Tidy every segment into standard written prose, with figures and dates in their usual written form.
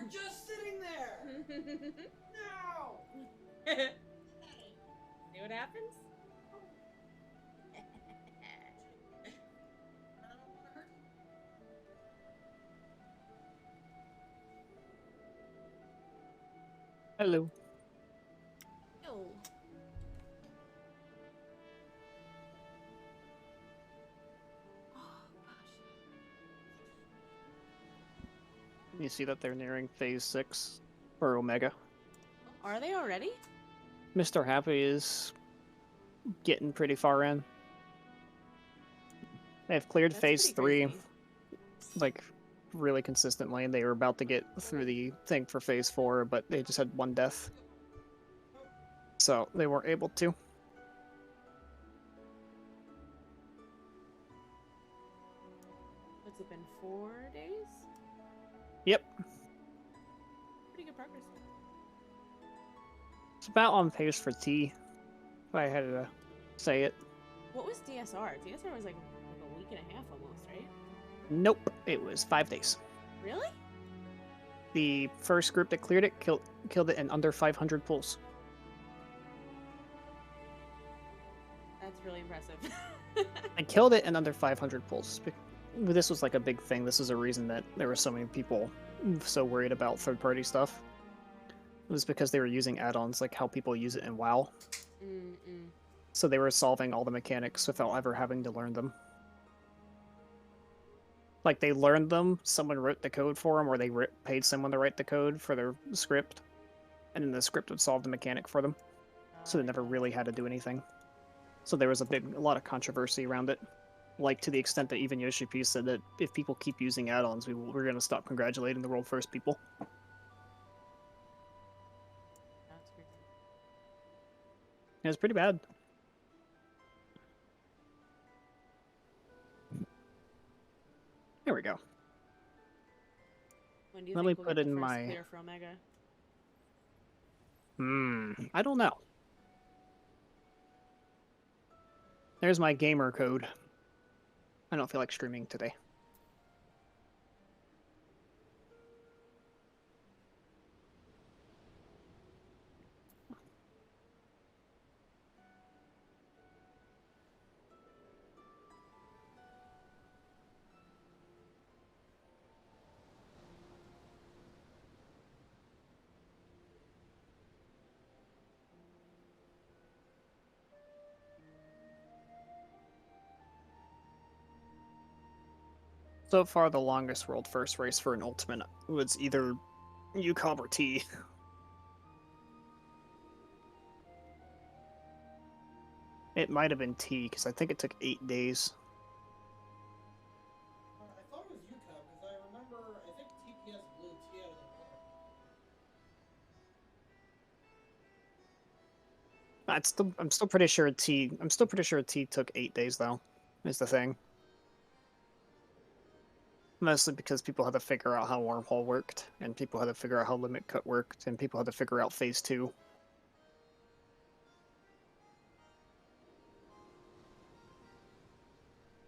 were just sitting there! No! See what happens? I don't want to hurt you. Hello. Oh. You see that they're nearing phase 6 for Omega. Are they already? Mr. Happy is getting pretty far in. They've cleared That's phase pretty 3 crazy. like really consistently, and they were about to get through the thing for phase 4, but they just had one death. So they weren't able to. What's it been, 4 days? Yep. Pretty good progress. It's about on pace for T, if I had to say it. What was DSR? DSR was like a week and a half almost, right? Nope, it was 5 days. Really? The first group that cleared it killed it in under 500 pulls. That's really impressive. I killed it in under 500 pulls. This was like a big thing. This is a reason that there were so many people so worried about third-party stuff. It was because they were using add-ons like how people use it in WoW. So they were solving all the mechanics without ever having to learn them. Like, they learned them, someone wrote the code for them, or they paid someone to write the code for their script, and then the script would solve the mechanic for them. So they never really had to do anything. So there was a lot of controversy around it. Like, to the extent that even Yoshi P said that if people keep using add-ons, we're going to stop congratulating the world first people. That's crazy. It was pretty bad. There we go. When do you Let think me we'll put get the in first my... clear for Omega? I don't know. There's my gamer code. I don't feel like streaming today. So far, the longest world first race for an ultimate was either UCOB or T. It might have been T, because I think it took 8 days. I thought it was UCub because I remember, I think TPS blew T out of the water. I'm still pretty sure T. I'm still pretty sure T took 8 days though. Is the thing. Mostly because people had to figure out how wormhole worked, and people had to figure out how limit cut worked, and people had to figure out phase 2.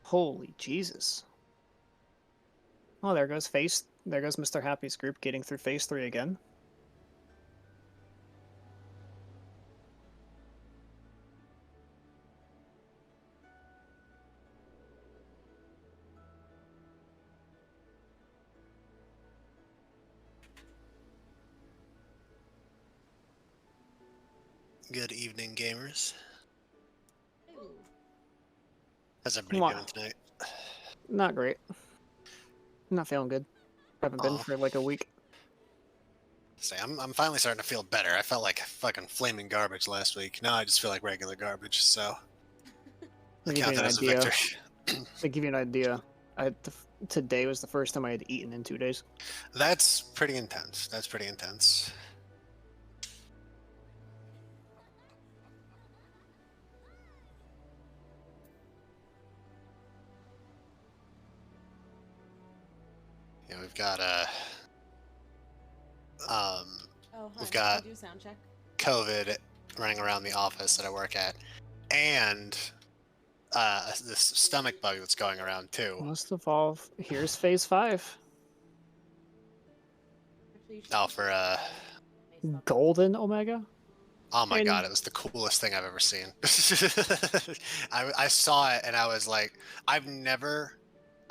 Holy Jesus! Oh, there goes Mr. Happy's group getting through phase 3 again. Good evening, gamers. Ooh. How's everybody Wow. doing tonight? Not great. Not feeling good. Haven't been Aw. for like a week. Say, I'm finally starting to feel better. I felt like fucking flaming garbage last week. Now I just feel like regular garbage, so I To give count you that an as a idea, victory. to give you an idea, today was the first time I had eaten in 2 days. That's pretty intense. That's pretty intense. Yeah, we've got Oh, hi. we've got I do sound check. COVID running around the office that I work at, and this stomach bug that's going around too. Most of all, here's phase 5. So you should Oh, keep for it based on Golden Omega? oh my And- god, it was the coolest thing I've ever seen. I saw it and I was like, I've never,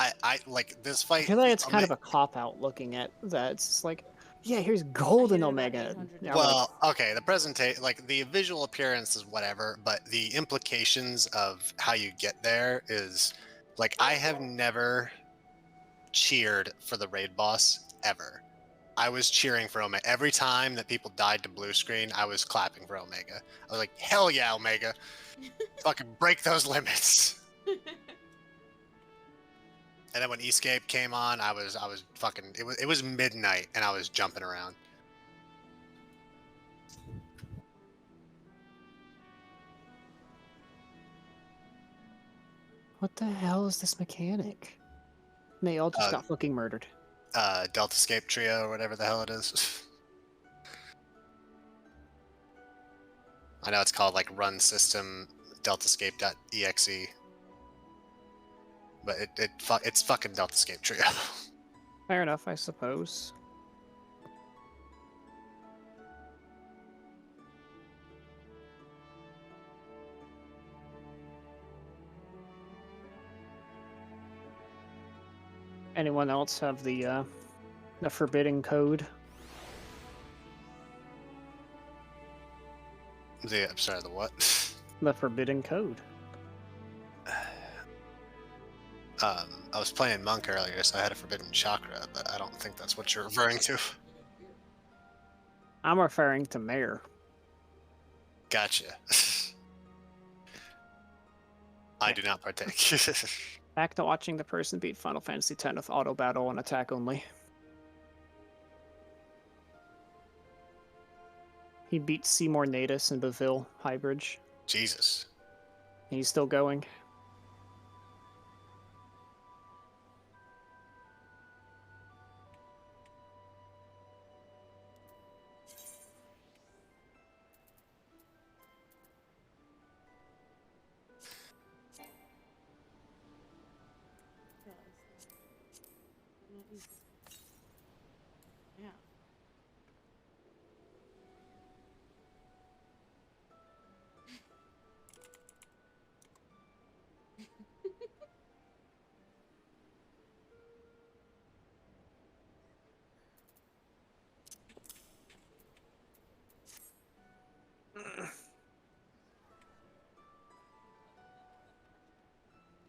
I like this I fight. feel like it's kind of a cop-out looking at that. It's just like, yeah, here's Golden hit it about Omega. 800 Yeah, I'm like, Well, okay, the presentation, like the visual appearance is whatever, but the implications of how you get there is like I have never cheered for the raid boss ever. I was cheering for Omega. Every time that people died to blue screen, I was clapping for Omega. I was like, hell yeah, Omega. Fucking break those limits. And then when Escape came on, I was fucking it was midnight and I was jumping around. what the hell is this mechanic? And they all just got fucking murdered. Delta Escape Trio or whatever the hell it is. I know it's called like Run System DeltaScape.exe, but it's fucking Delta Escape Trio. Fair enough, I suppose. Anyone else have the forbidden code? I'm sorry, the what? The forbidden code. I was playing Monk earlier, so I had a Forbidden Chakra, but I don't think that's what you're referring to. I'm referring to Mare. Gotcha. I do not partake. Back to watching the person beat Final Fantasy X with auto battle and attack only. He beat Seymour Natus and Beville Highbridge. Jesus. And he's still going. Yeah.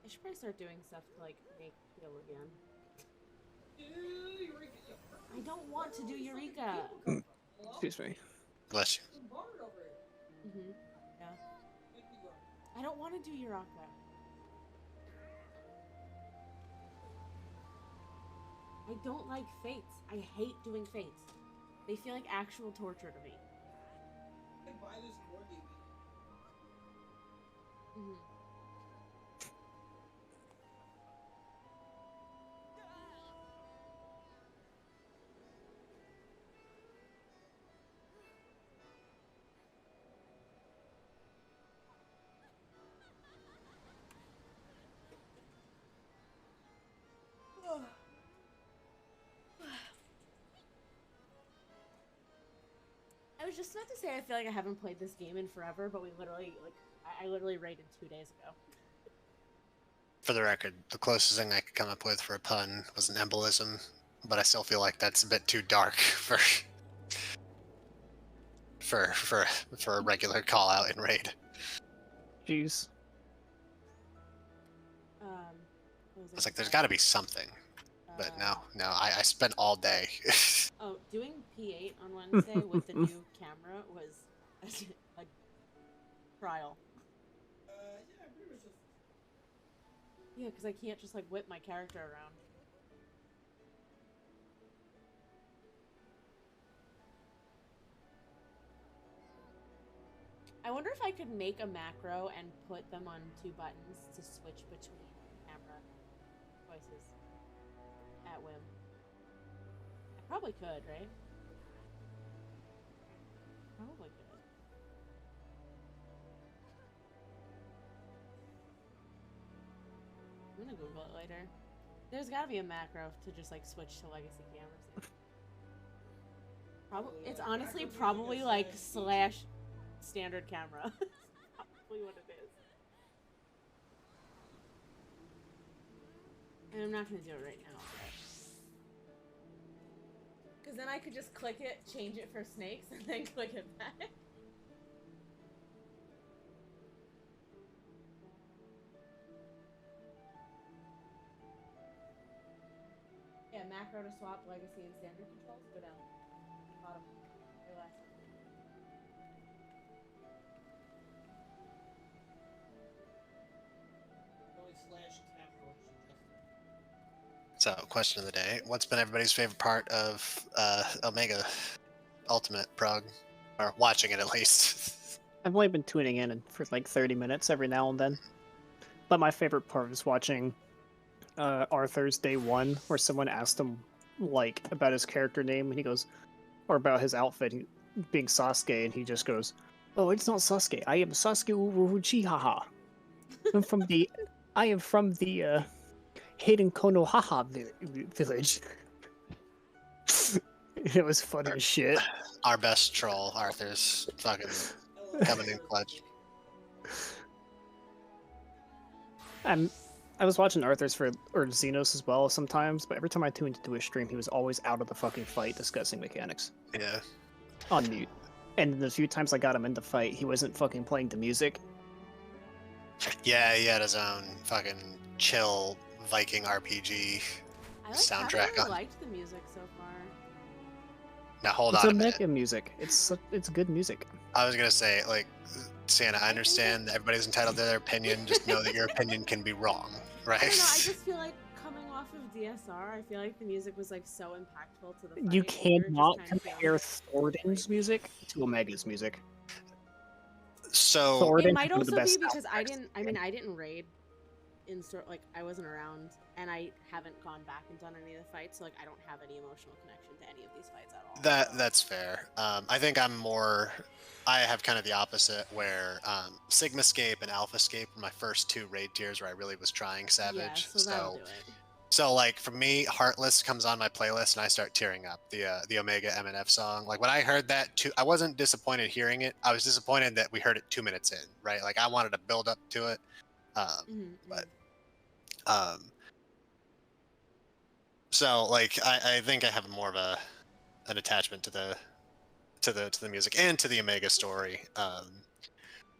I should probably start doing stuff to like make heal again. I don't want to do Eureka. Excuse me. Bless you. Mhm. Yeah. I don't want to do Eureka. I don't like fates. I hate doing fates. They feel like actual torture to me. Mhm. I was just about to say I feel like I haven't played this game in forever, but we literally I literally raided 2 days ago. For the record, the closest thing I could come up with for a pun was an embolism, but I still feel like that's a bit too dark for a regular call out in raid. Jeez. What was It's like gonna there's say? got to be something, but no, I spent all day. Oh, doing P8 on Wednesday with the new camera was a trial. Yeah, because I can't just like whip my character around. I wonder if I could make a macro and put them on 2 buttons to switch between camera choices at whim. I probably could, right? Probably could. I'm gonna Google it later. There's gotta be a macro to just like switch to legacy cameras. It's honestly probably like slash standard camera. That's probably what it is. And I'm not gonna do it right now. Because then I could just click it, change it for snakes, and then click it back. Yeah, macro to swap legacy and standard controls. Go down. Bottom. Or last. Only slash tab or So, question of the day: what's been everybody's favorite part of Omega Ultimate Prog, or watching it at least? I've only been tuning in for like 30 minutes every now and then. But my favorite part was watching Arthur's Day 1, where someone asked him like about his character name, and he goes, or about his outfit, being Sasuke, and he just goes, "Oh, it's not Sasuke. I am Sasuke Uchiha. I am from the Hayden Konohama village." It was funny as shit. Our best troll, Arthur's fucking coming in clutch. I was watching Arthur's or Xenos as well sometimes, but every time I tuned into his stream, he was always out of the fucking fight discussing mechanics. Yeah. On mute. And the few times I got him in the fight, he wasn't fucking playing the music. Yeah, he had his own fucking chill Viking RPG soundtrack I really on. liked the music so far. Now hold It's on a a minute. Omega music. It's good music. I was gonna say, like, Santa, I understand that everybody's entitled to their opinion. Just know that your opinion can be wrong, right? I don't know, I just feel like coming off of DSR, I feel like the music was like so impactful to the fight. You and we were just cannot kind of compare feeling it. Thoradin's music to Omega's music. So Thoradin It might is one of the also be best because I soundtracks. didn't raid in sort like I wasn't around and I haven't gone back and done any of the fights, so like I don't have any emotional connection to any of these fights at all. that's fair. I think I have kind of the opposite, where Sigmascape and Alphascape were my first two raid tiers where I really was trying Savage. Yeah, so that'll do it. So like for me, Heartless comes on my playlist and I start tearing up. The Omega MNF song. Like when I heard that, I wasn't disappointed hearing it. I was disappointed that we heard it 2 minutes in. Right? Like I wanted to build up to it. But so like I think I have more of an attachment to the music and to the Omega story.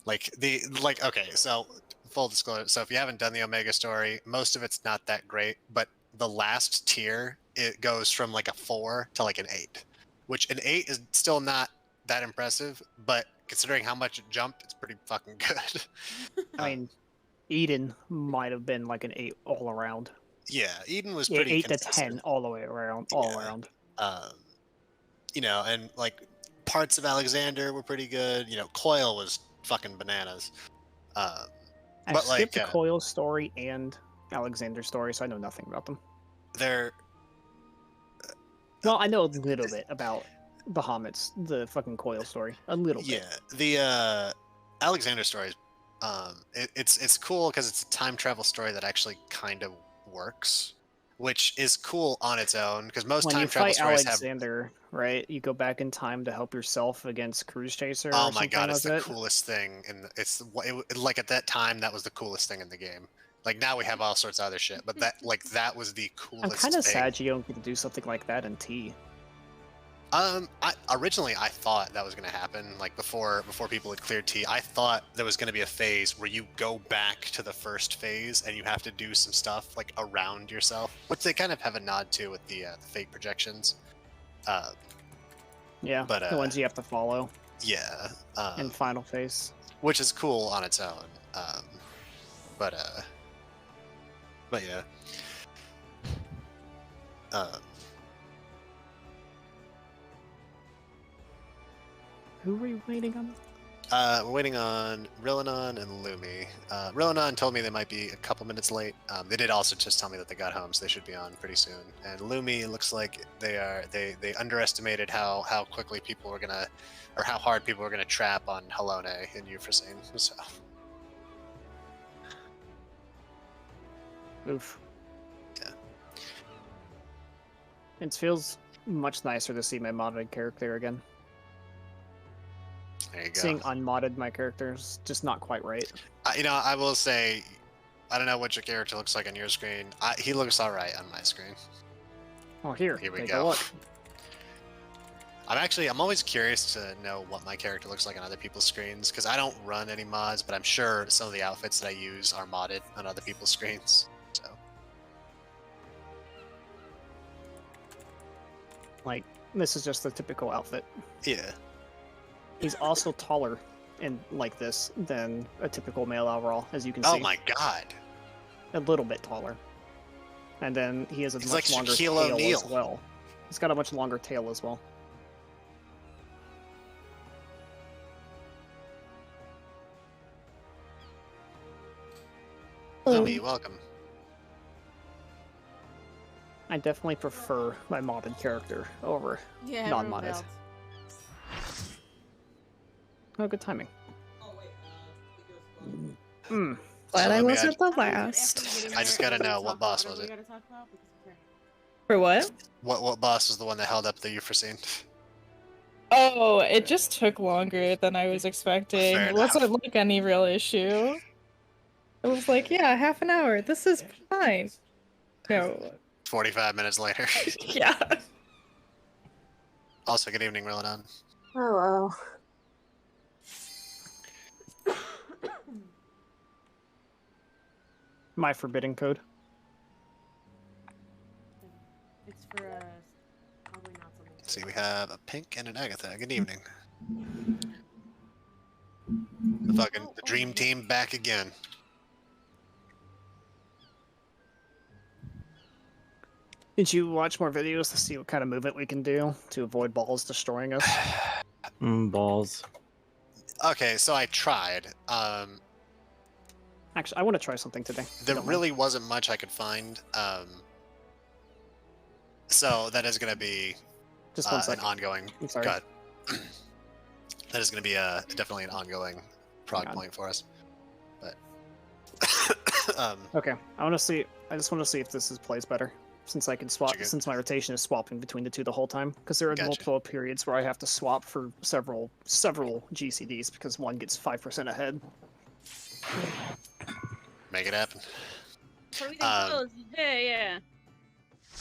Okay, so full disclosure. So if you haven't done the Omega story, most of it's not that great, but the last tier, it goes from like a 4 to like an 8, which an 8 is still not that impressive, but considering how much it jumped, it's pretty fucking good. I mean, Eden might have been like an 8 all around. Yeah, Eden was pretty 8 consistent. to 10 all the way around, around. You know, and like parts of Alexander were pretty good. You know, Coil was fucking bananas. I but skipped like the Coil story and Alexander story, so I know nothing about them. They're well, I know a little bit about Bahamut's, the fucking Coil story, a little bit. Yeah, the Alexander story, it's cool because it's a time travel story that actually kind of works, which is cool on its own. Because most when time you travel fight stories Alexander, right? You go back in time to help yourself against Cruise Chaser. Oh or my god, it's like the coolest thing, and like at that time that was the coolest thing in the game. Like now we have all sorts of other shit, but that was the coolest. I'm kind of thing. sad you don't get to do something like that in T. Originally I thought that was going to happen, like before people had cleared T. I thought there was going to be a phase where you go back to the first phase and you have to do some stuff like around yourself, which they kind of have a nod to with the fate projections. Yeah, but the ones you have to follow. Yeah. In final phase, which is cool on its own. But yeah. Who were you waiting on? We're waiting on Rillanon and Lumi. Rillanon told me they might be a couple minutes late. They did also just tell me that they got home, so they should be on pretty soon. And Lumi looks like they underestimated how quickly people were gonna, or how hard people were gonna trap on Halone and Euphrosyne. So. Oof. Yeah. It feels much nicer to see my modded character again. There you go. Seeing unmodded my character's just not quite right. You know, I will say, I don't know what your character looks like on your screen. He looks all right on my screen. Oh, here Here we take go. a look. I'm always curious to know what my character looks like on other people's screens, because I don't run any mods, but I'm sure some of the outfits that I use are modded on other people's screens. So, Like, this is just the typical outfit. yeah. He's also taller in like this than a typical male overall, as you can see. Oh my god. A little bit taller. And then he has a He's much like longer Shaquille tail O'Neal. as well. He's got a much longer tail as well. Lummy, welcome. I definitely prefer my modded character over Yeah, non-modded. everyone Oh, good timing. Oh wait, Figures Hmm. Glad So I let me wasn't add- the failed. last. I just gotta know, what boss was it? For what? What boss was the one that held up the Euphrosyne? Oh, it just took longer than I was expecting. Fair It wasn't enough. like any real issue. It was like, yeah, half an hour. This is fine. No. 45 minutes later. Yeah. Also, good evening, Roland. Hello. My forbidden code. It's for probably not something. Let's see, we have a Pink and an Agatha. Good evening. The dream team back again. Did you watch more videos to see what kind of movement we can do to avoid balls destroying us? Balls. Okay, so I tried. Actually, I want to try something today. There Don't really wasn't much I could find. So that is going to be Just one an second. ongoing. I'm sorry. Cut. That is going to be definitely an ongoing prog God. point for us. But Okay, I want to see. I just want to see if this plays better, since I can swap. You're good. Since my rotation is swapping between the two the whole time, because there are Gotcha. multiple periods where I have to swap for several GCDs because one gets 5% ahead. make it happen. Forbidden Um, clothes. Yeah.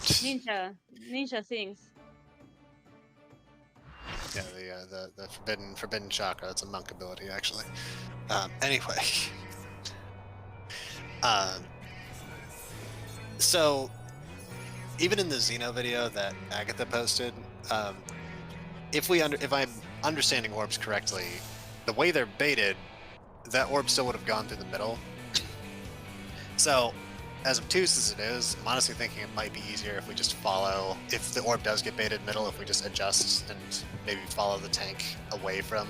Ninja things. Yeah, the forbidden chakra. That's a monk ability, actually. Anyway, so even in the Xeno video that Agatha posted, if I'm understanding orbs correctly, the way they're baited, that orb still would have gone through the middle. So, as obtuse as it is, I'm honestly thinking it might be easier if we just follow, if the orb does get baited middle, if we just adjust and maybe follow the tank away from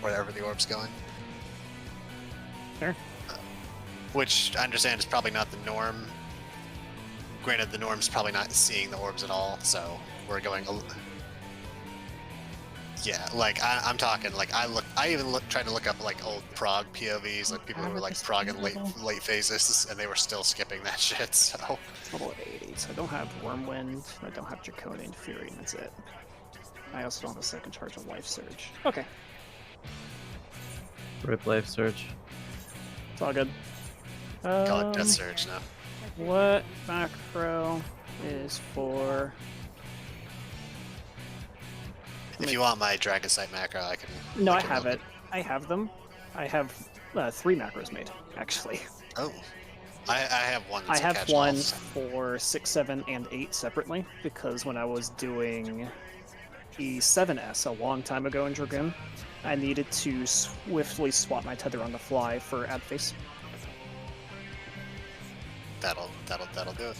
wherever the orb's going. Sure. Which I understand is probably not the norm. Granted, the norm's probably not seeing the orbs at all, so we're going yeah, like I'm talking like I even tried to look up like old prog POVs, like people who were like prog in late phases, and they were still skipping that shit. So Level 80, so I don't have Wormwind, I don't have Draconian Fury, and that's it. I also don't have a second charge of Life Surge. Okay, Rip Life Surge. it's all good. call it Death Surge now. What macro is for... If you want my Dragon Sight macro, I can. No, I can have look it. I have them. I have 3 macros made, actually. Oh, I have one. That's I a have catch-all. one for 6, 7, and 8 separately, because when I was doing E7S a long time ago in Dragoon, I needed to swiftly swap my tether on the fly for Ad Face. That'll do it.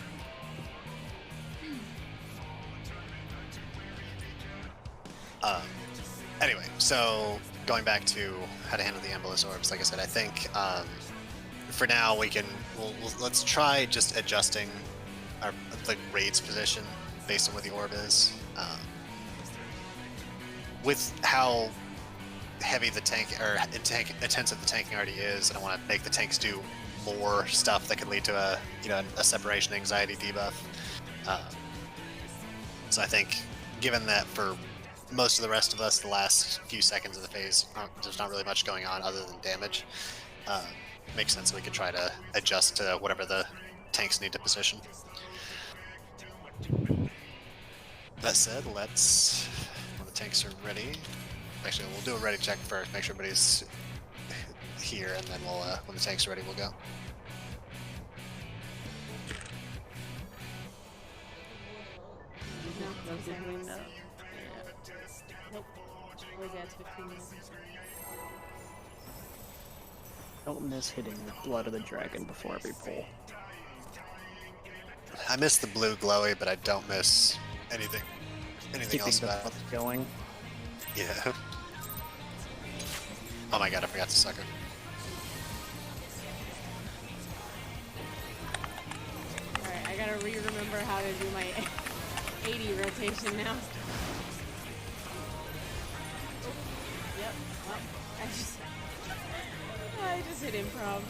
Anyway, so going back to how to handle the Embolus orbs, like I said, I think for now let's try just adjusting the raid's position based on where the orb is. With how heavy the tank or intensive the tanking already is, and I want to make the tanks do more stuff that could lead to a separation anxiety debuff. So I think given that for most of the rest of us, the last few seconds of the phase, there's not really much going on other than damage. Makes sense. We could try to adjust to whatever the tanks need to position. That said, let's, when the tanks are ready, actually we'll do a ready check first, make sure everybody's here, and then we'll, when the tanks are ready, we'll go. No, Most it's okay. definitely not. Nope. Always adds 15 minutes. Don't miss hitting the blood of the dragon before every pull. I miss the blue glowy, but I don't miss anything Keeping else the about it. buff going. Yeah. Oh my god, I forgot to sucker. Alright, I gotta remember how to do my 80 rotation now. Yep. Well, I just hit improv.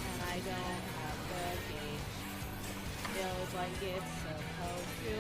And I don't have the gauge. Feels like it's supposed to.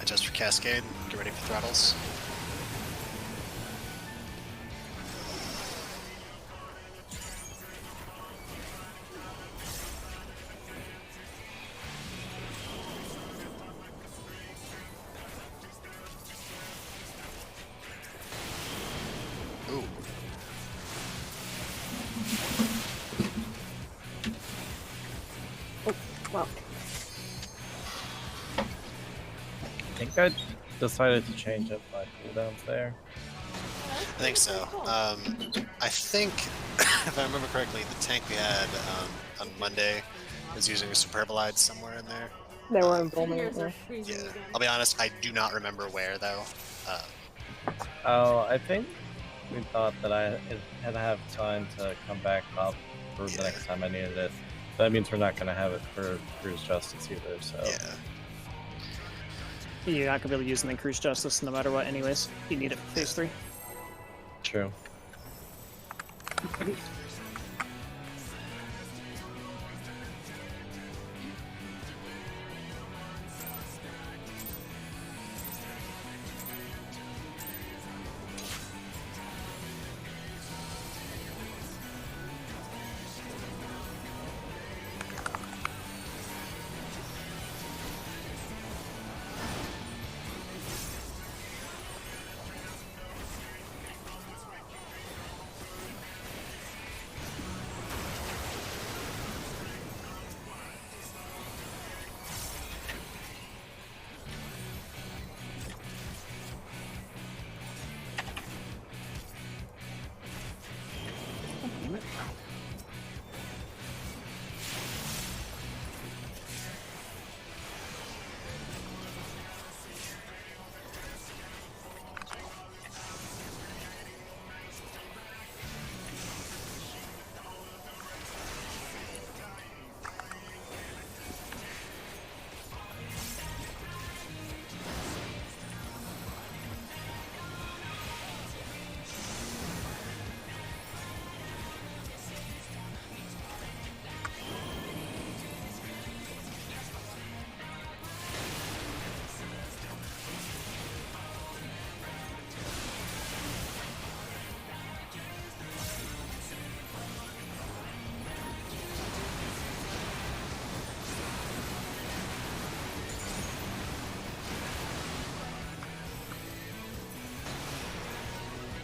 Adjust for cascade, get ready for throttles. Ooh. Oh, wow. I think I decided to change up my cooldowns there. I think so. I think, if I remember correctly, the tank we had on Monday was using a Superbolide somewhere in there. They were Uh, involving Fingers are it. freezing Yeah, again. I'll be honest, I do not remember where though. Oh, I think we thought that I had to have time to come back up for Yeah. the next time I needed it. That means we're not going to have it for Cruise Justice either, so. Yeah. You're not gonna be able to use the Cruise Justice no matter what, anyways. You need it for phase 3. True.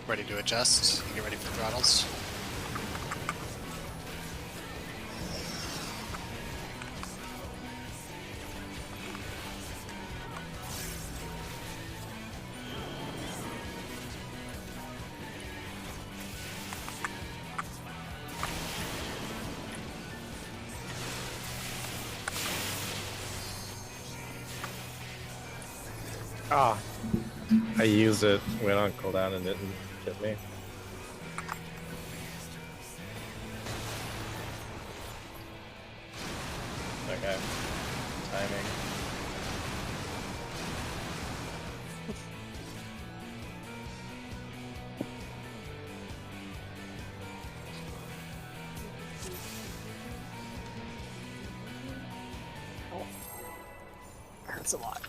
Ready to adjust. You get ready for throttles. Ah, I used it, went on cooldown and didn't hit me. Okay, timing. Hurts a lot.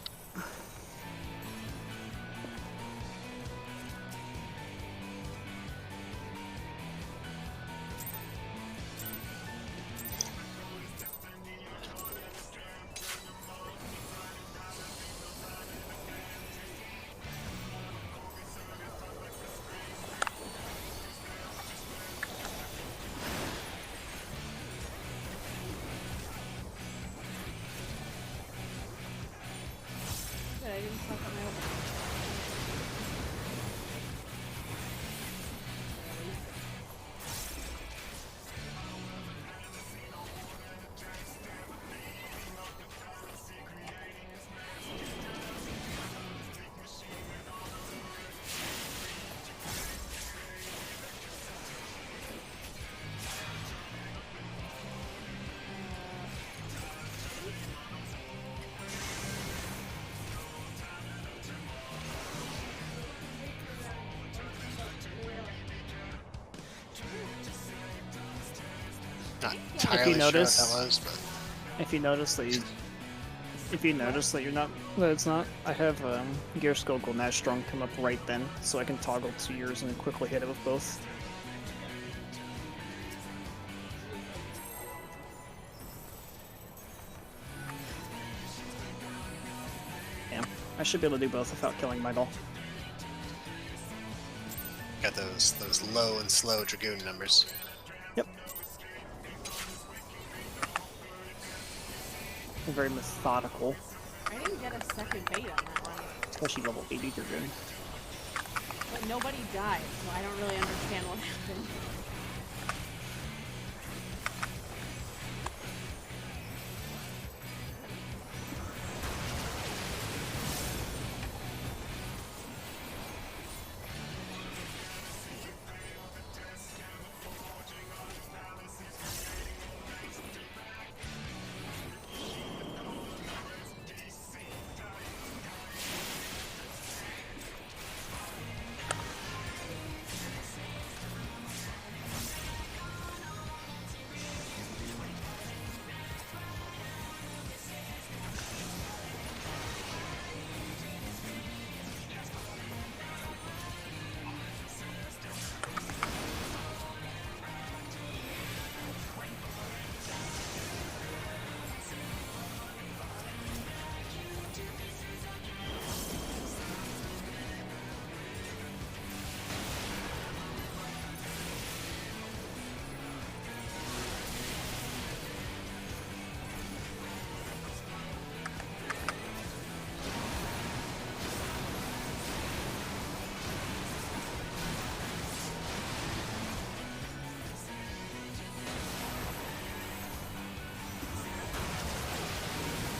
Good, I didn't fuck up my opening. Not If entirely you sure what notice, that was, but if you notice that you're not, that it's not, I have Gear Skull Nash Strong come up right then, so I can toggle to yours and quickly hit it with both. Yeah, I should be able to do both without killing my doll. got those low and slow Dragoon numbers. Yep. Very methodical, I didn't get a second bait on that one. especially level 80 Dragoon. But nobody died, so I don't really understand what happened.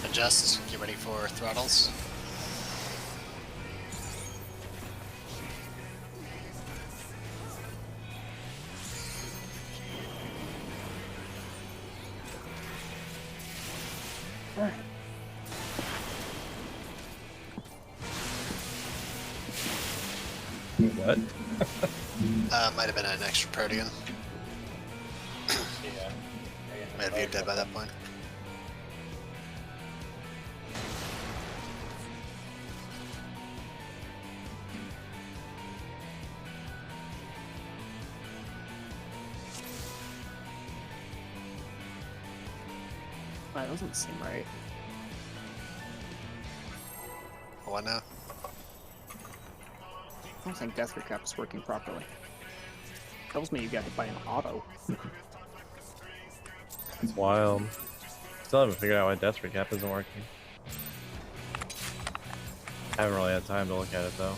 Adjust. Get ready for throttles. What? Might have been an extra Protean. Yeah. Might have you dead by that point. That doesn't seem right. What now? don't think Death Recap is working properly. Tells me you got hit by an auto. It's wild. Still haven't figured out why Death Recap isn't working. I haven't really had time to look at it though.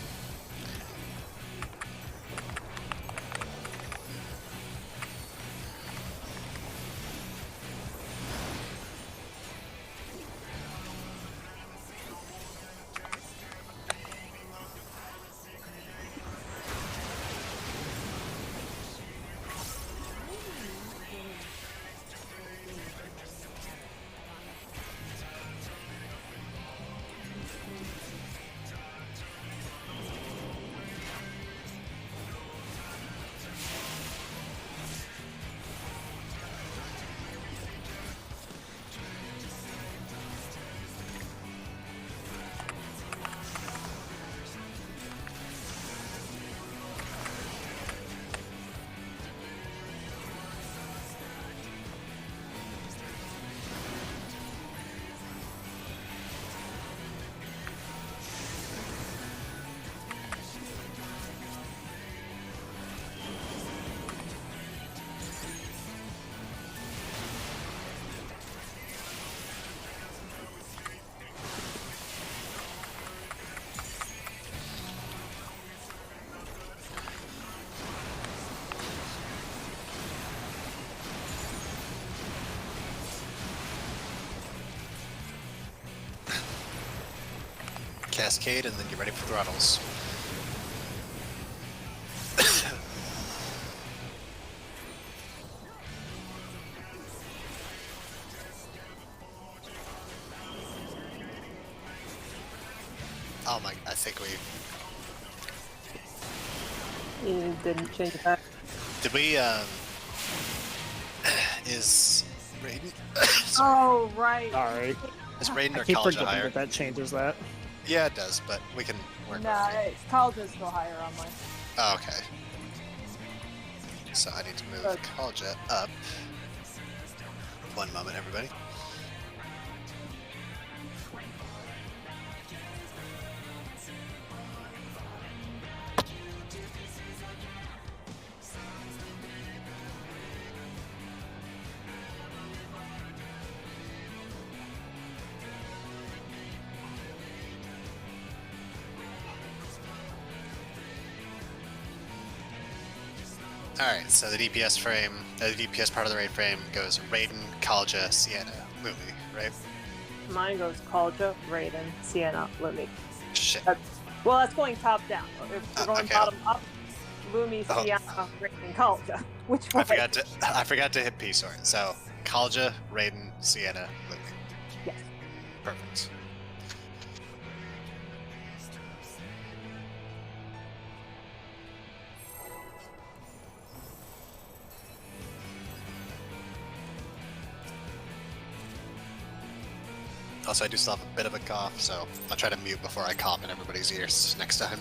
Cascade, and then get ready for throttles. Oh my, I think we... You didn't change it back. Did we, is Raiden... Oh, right. Sorry. Is Raiden I or keep College forgetting higher? that changes that. Yeah, it does, but we can work Nah, with it. college is still higher on mine. Oh, okay. So I need to move Good. College up. One moment, everybody. Alright, so the DPS frame, the DPS part of the raid frame goes Raiden, Kalja, Sienna, Lumi, right? Mine goes Kalja, Raiden, Sienna, Lumi. Shit. Well, that's going top down. If we're going okay. bottom up, Lumi, Oh. Sienna, Raiden, Kalja. Which I one? forgot to hit P sword. So Kalja, Raiden, Sienna, Lumi. Yes. Perfect. Also, I do still have a bit of a cough, so I'll try to mute before I cough in everybody's ears next time.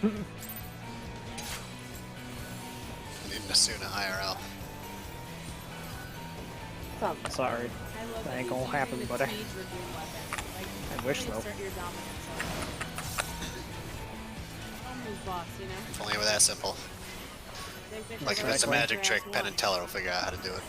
I need Nasuna IRL. Sorry. I love That ain't you gonna keep happen, doing buddy. the speed review weapon. Like, I wish, really though. assert your dominance on almost boss, you know? If only it were that simple. They've Like if been it's a correct magic your trick, ass Penn once. and Teller will figure out how to do it.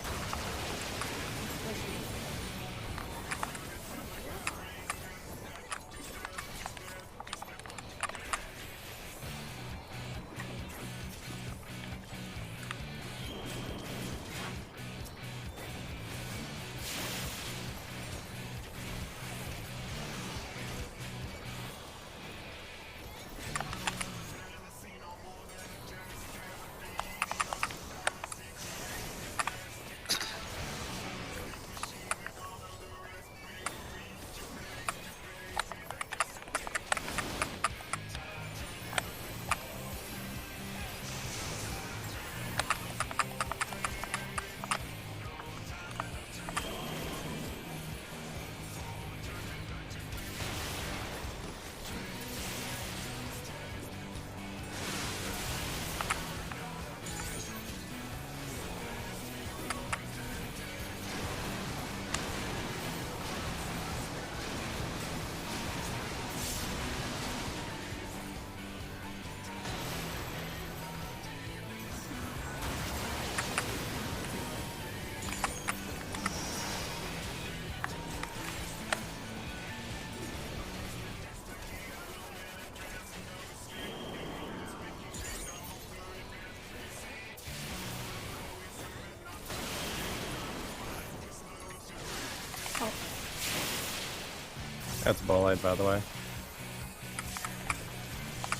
That's a bolide, by the way.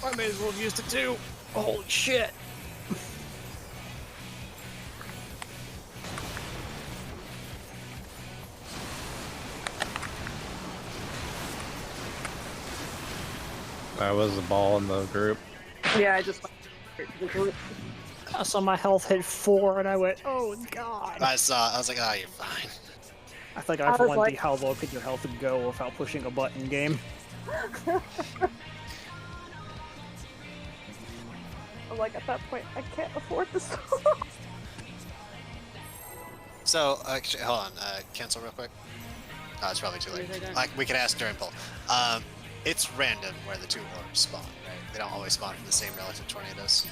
I may as well have used it too. Holy shit. That was a ball in the group. Yeah, I just the group. I saw my health hit 4 and I went, oh god. I saw. I was like, oh, you're fine. I think I I've was won like- the how low could your health go without pushing a button game. I'm like, at that point, I can't afford this. So actually, hold on. Cancel real quick. Oh, it's probably too late. Yes, I don't. Like we could ask during poll. It's random where the 2 orbs spawn, right? They don't always spawn from the same relative tornadoes.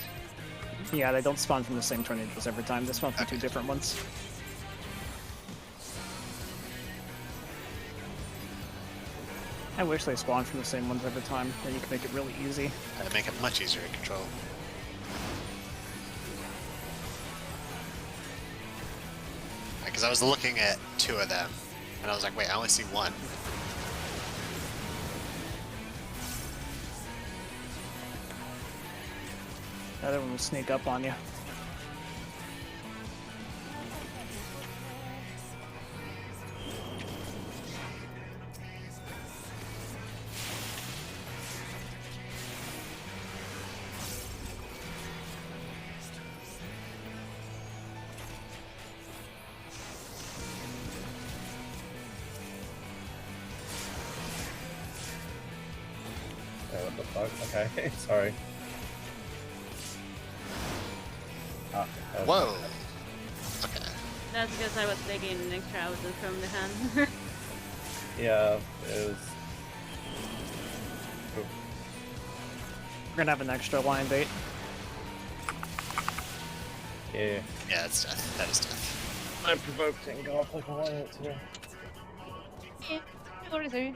Yeah, they don't spawn from the same tornadoes every time. They spawn from 2 different ones. I wish they spawned from the same ones every time. Then you can make it really easy. That'd make it much easier to control. Because I was looking at 2 of them, and I was like, wait, I only see 1. The other one will sneak up on you. Yeah, what the fuck? Okay, sorry. Ah, that was- Whoa. Okay. That's because I was taking an extra out from the hand. Yeah, it was. We're gonna have an extra line bait. Yeah. Yeah, it's death. That is death. I provoked it and got off like I wanted to. Yeah, what is it?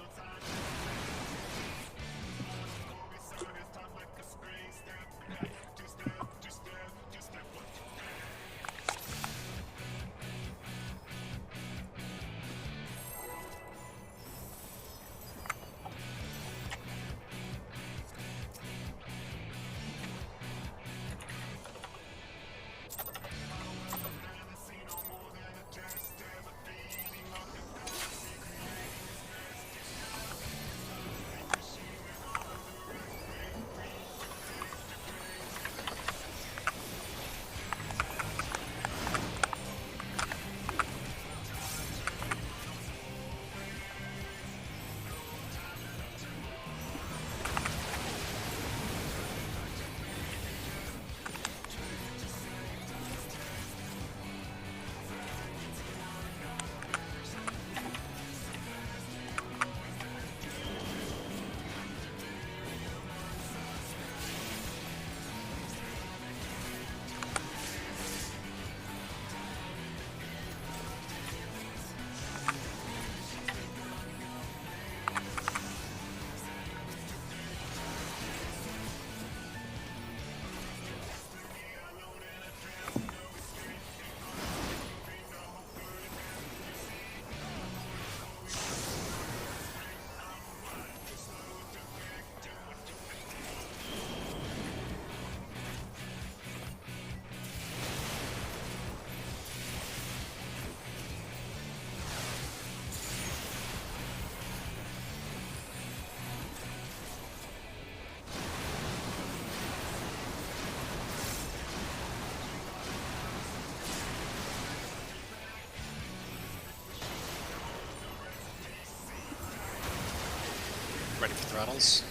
Ready for throttles?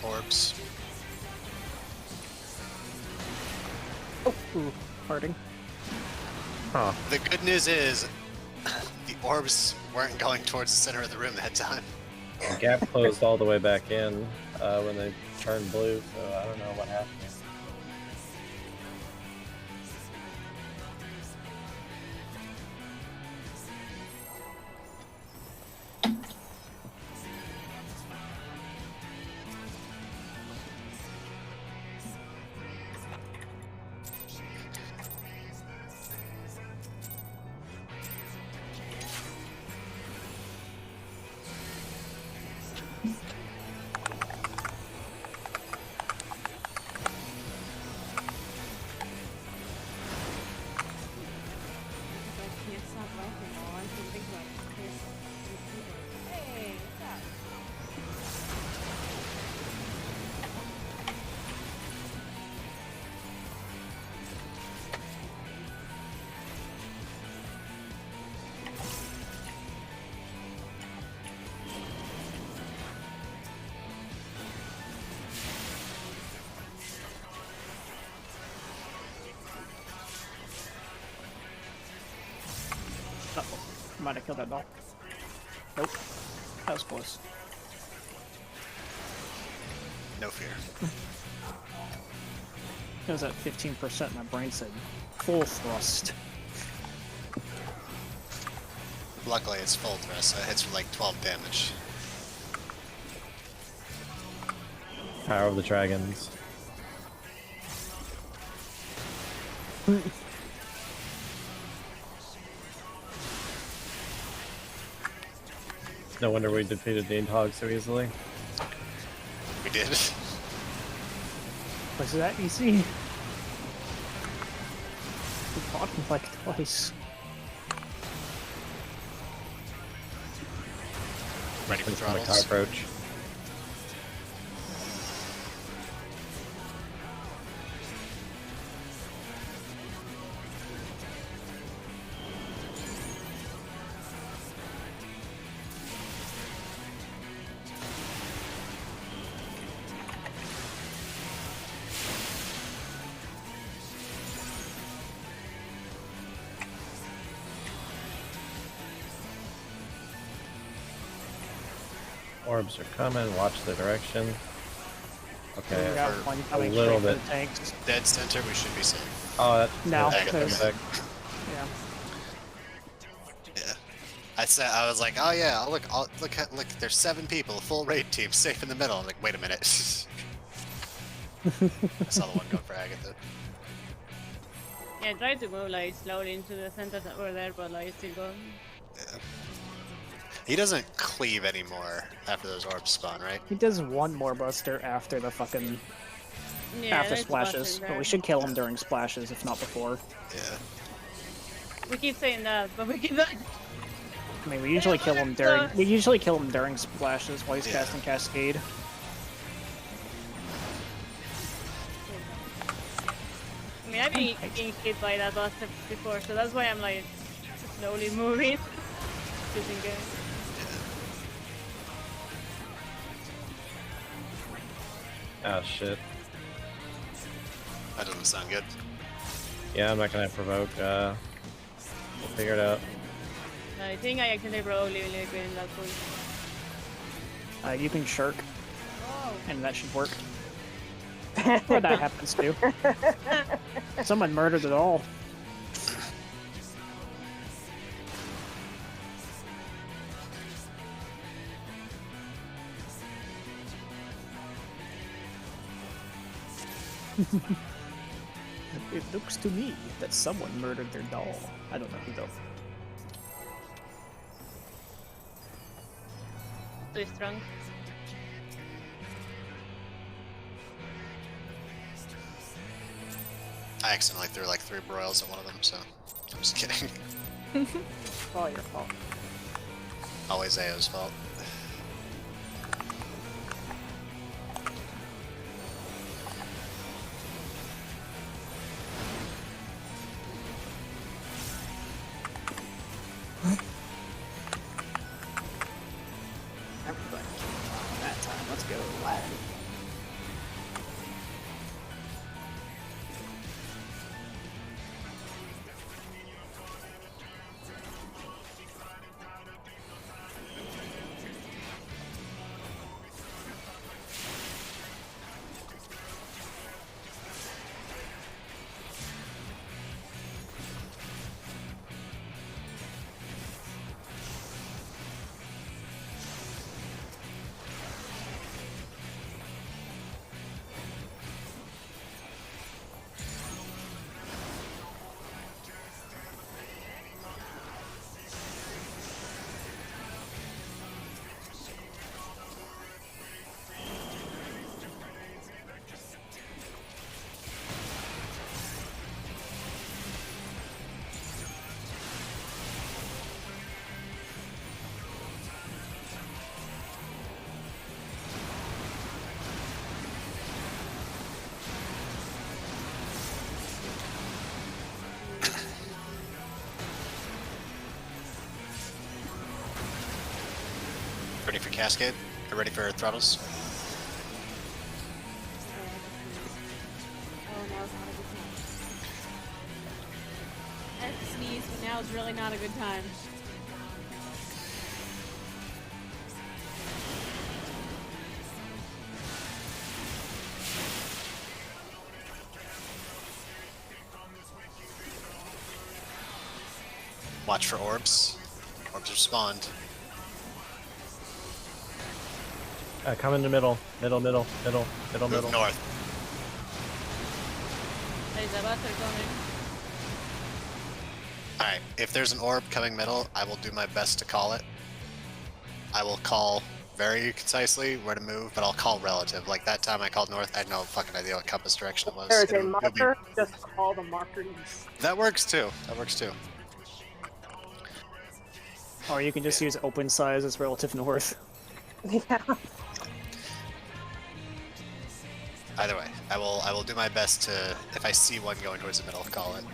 Orbs. Ooh, farting. Huh. The good news is, the orbs weren't going towards the center of the room that time. The gap closed all the way back in when they turned blue, so I don't know what happened. I can't stop laughing. All I can think about is hey, what's up? Uh-oh. Might have killed that doll. Nope. That was close. No fear. It was at 15%, my brain said full thrust. Luckily, it's full thrust, so it hits for like 12 damage. Power of the Dragons. No wonder we defeated the Indhog so easily. We did. Was that easy? We fought him like twice. Ready for From the throttles. cockroach. Orbs are coming, watch the direction. We Okay, got for one a coming little straight for bit. the tanks. Dead center, we should be safe. oh, that's No, that's there's- back. Yeah. Yeah. I was like, oh yeah, look, look, there's 7 people, a full raid team, safe in the middle. I'm like, wait a minute. I saw the one go for Agatha. Yeah, try to move like slowly into the center that were there, but like still going. Yeah. He doesn't cleave anymore after those orbs spawn, right? He does one more buster after the fucking Yeah, after there's a button splashes, but there. we should kill him during splashes, if not before. Yeah. We keep saying that, but we keep not. I mean, we usually kill him during splashes while he's Yeah. casting Cascade. I mean, I've been getting hit by that buster before, so that's why I'm like slowly moving. Just in case. Oh shit. That doesn't sound good. Yeah, I'm not gonna provoke. We'll figure it out. I think I accidentally broke leaving it in that point. You can shirk, Oh. and that should work. Or that happens too. Someone murdered it all. It looks to me that someone murdered their doll. I don't know who though. Too strong. I accidentally threw like 3 broils at one of them, so I'm just kidding. All your fault. Always Ao's fault. Everybody. That time, let's go. Ready for cascade? Or ready for throttles? Oh, now's not a good time. I have to sneeze, but now is really not a good time. Watch for orbs. Orbs respond. Come in the middle. Middle. Move north. Hey, Zabat are coming. Alright, if there's an orb coming middle, I will do my best to call it. I will call very concisely where to move, but I'll call relative. Like that time I called north, I had no fucking idea what compass direction it was. There is a It'll be- marker. Just call the marker east. That works too. That works too. Or you can just use open size as relative north. Yeah. Either way, I will do my best to, if I see one going towards the middle, call it.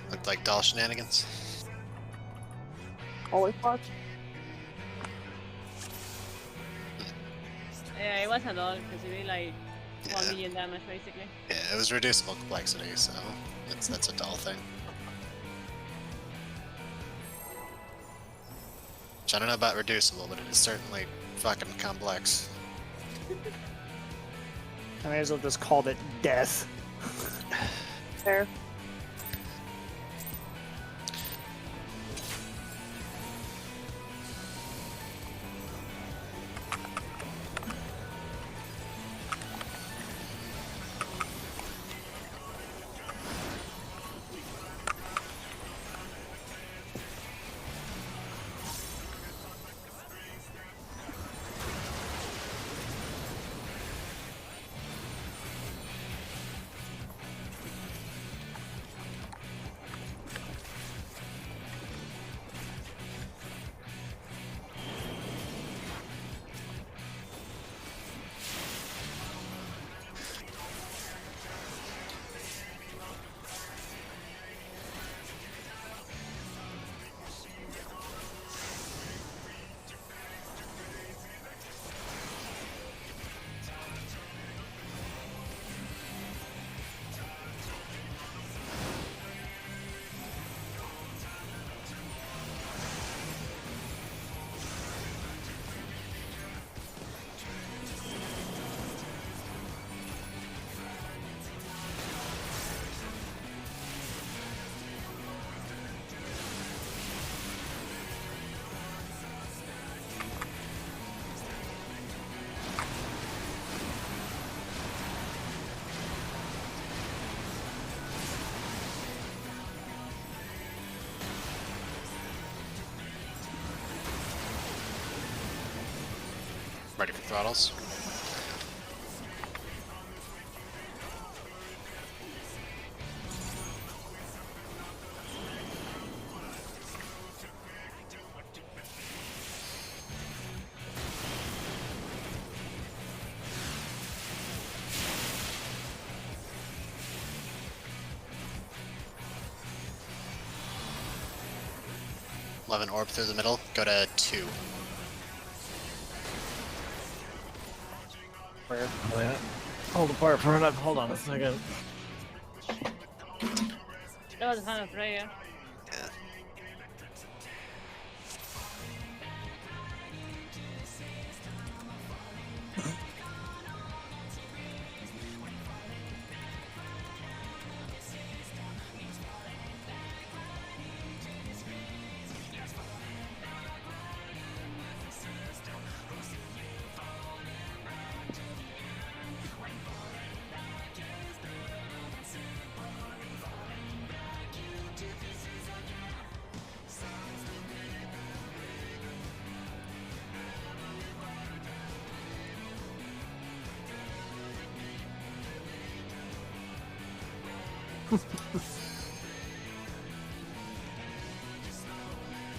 Looked like doll shenanigans. Holy fuck. Yeah, it was a dog because it did like 1 Yeah. million damage basically. Yeah, it was reducible complexity, so that's a doll thing. Which I don't know about reducible, but it is certainly fucking complex. I may as well just called it death. Fair. Ready for throttles? Love an orb through the middle. Go to 2. Where? Oh, yeah. Hold apart for enough. Hold on a second. That was a fan of Freya. Yeah.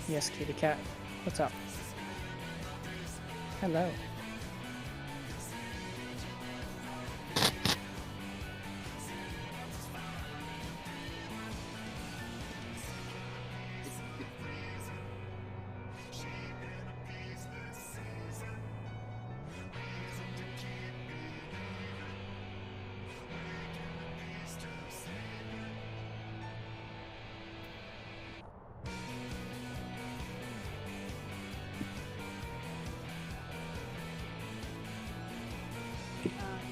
Yes, kitty cat. What's up? Hello.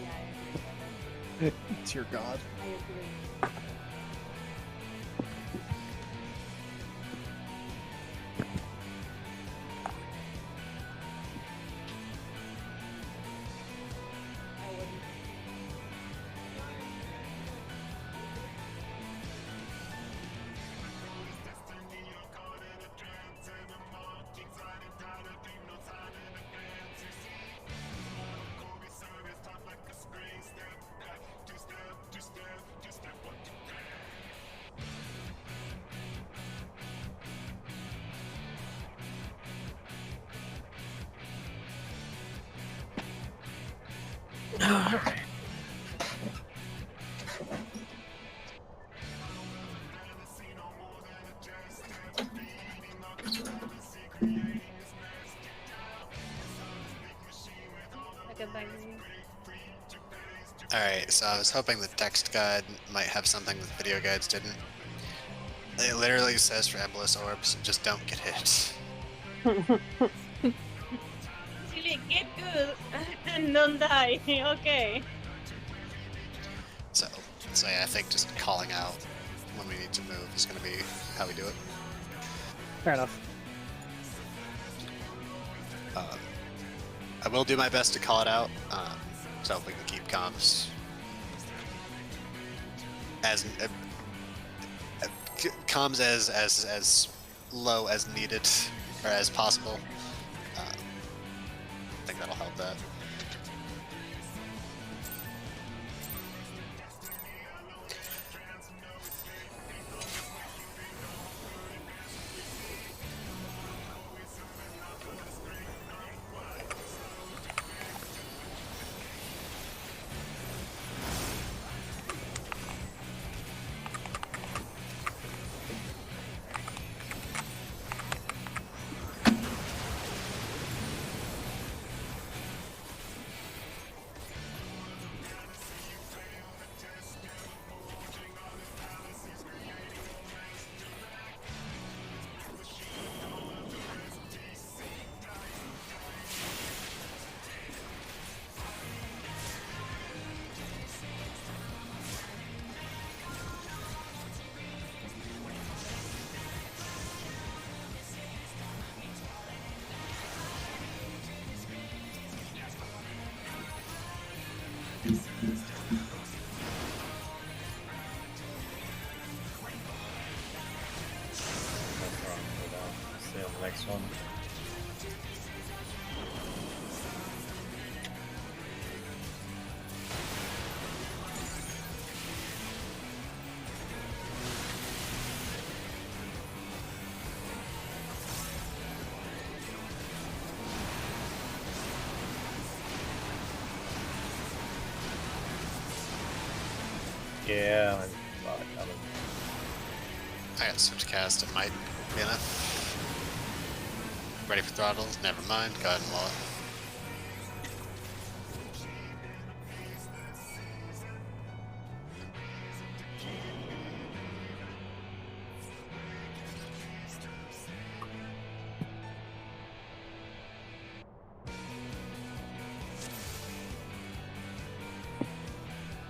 Yeah, I agree. It's your god. I agree. I wouldn't. I can thank you. Alright, so I was hoping the text guide might have something that video guides didn't. It literally says for Embolus Orbs, just don't get hit. Really, get good and don't die. Okay. So yeah, I think just calling out when we need to move is going to be how we do it. Fair enough. I will do my best to call it out, so if we can keep comms as comms as low as needed or as possible. I think that'll help that. See you on the next one. Yeah, I'm not coming. I got switch cast, it might be enough. Ready for throttles? Never mind, go ahead and wall it.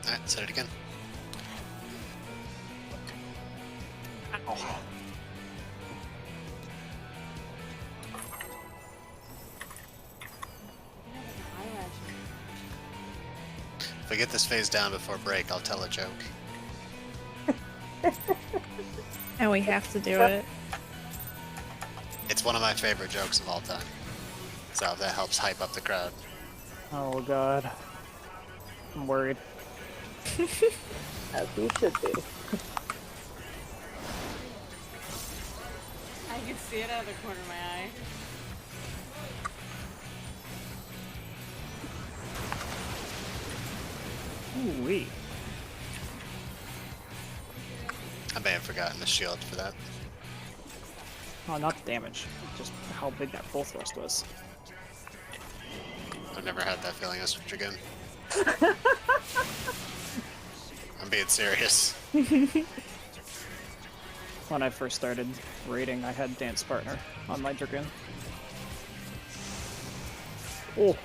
Alright, set it again. If I get this phase down before break, I'll tell a joke. And we have to do it. It's one of my favorite jokes of all time. So that helps hype up the crowd. Oh god. I'm worried. As you should be. I can see it out of the corner of my eye. Ooh-wee. I may have forgotten the shield for that. Oh, not the damage. Just how big that full thrust was. I've never had that feeling as Switch again. I'm being serious. When I first started raiding, I had Dance Partner on my Dragoon. Oh,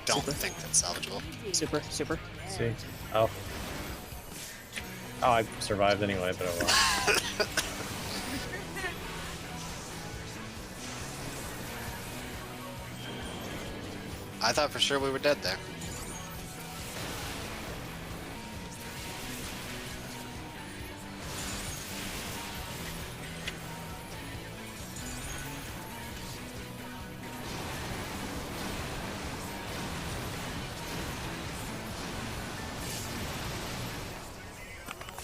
Don't Super. think that's salvageable. super, super. See? Oh. Oh, I survived anyway, but oh well. I thought for sure we were dead there.